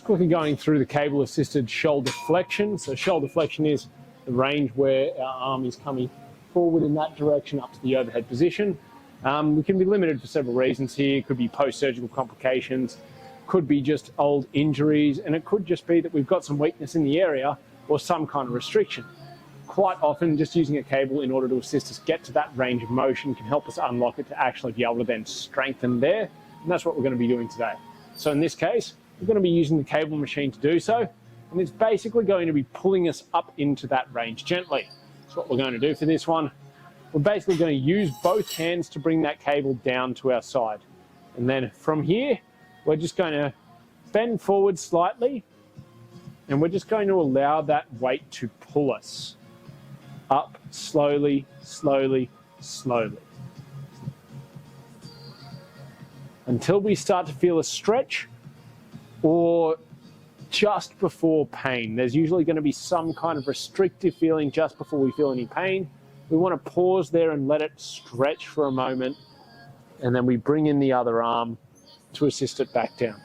Just quickly going through the cable-assisted shoulder flexion. So shoulder flexion is the range where our arm is coming forward in that direction up to the overhead position. We can be limited for several reasons here. It could be post-surgical complications, could be just old injuries, and it could just be that we've got some weakness in the area or some kind of restriction. Quite often, just using a cable in order to assist us get to that range of motion can help us unlock it to actually be able to then strengthen there, and that's what we're going to be doing today. So in this case, we're going to be using the cable machine to do so, and it's basically going to be pulling us up into that range gently. So what we're going to do for this one, we're basically going to use both hands to bring that cable down to our side. And then from here, we're just going to bend forward slightly, and we're just going to allow that weight to pull us up slowly, slowly, slowly, until we start to feel a stretch or just before pain. There's usually going to be some kind of restrictive feeling just before we feel any pain. We want to pause there and let it stretch for a moment, and then we bring in the other arm to assist it back down.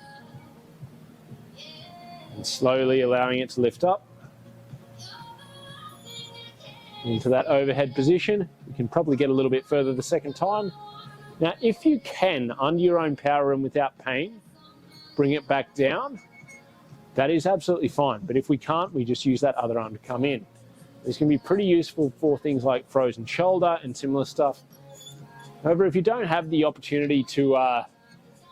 And slowly allowing it to lift up into that overhead position. You can probably get a little bit further the second time. Now, if you can, under your own power and without pain, bring it back down, that is absolutely fine. But if we can't, we just use that other arm to come in. This can be pretty useful for things like frozen shoulder and similar stuff. However, if you don't have the opportunity to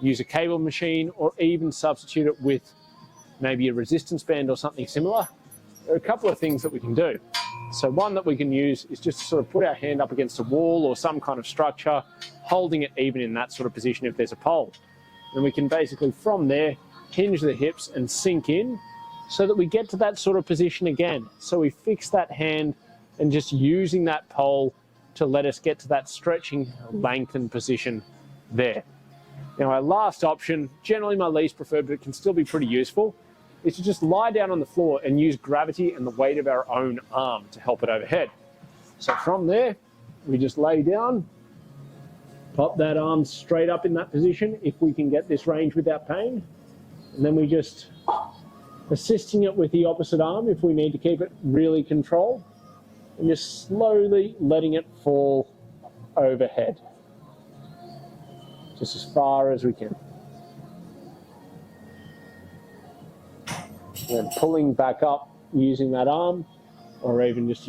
use a cable machine or even substitute it with maybe a resistance band or something similar, there are a couple of things that we can do. So one that we can use is just to sort of put our hand up against a wall or some kind of structure, holding it even in that sort of position if there's a pole. And we can basically from there hinge the hips and sink in so that we get to that sort of position again. So we fix that hand and just using that pole to let us get to that stretching, lengthened position there. Now our last option, generally my least preferred, but it can still be pretty useful, is to just lie down on the floor and use gravity and the weight of our own arm to help it overhead. So from there, we just lay down, pop that arm straight up in that position if we can get this range without pain, and then we just assisting it with the opposite arm if we need to keep it really controlled, and just slowly letting it fall overhead, just as far as we can. And then pulling back up using that arm, or even just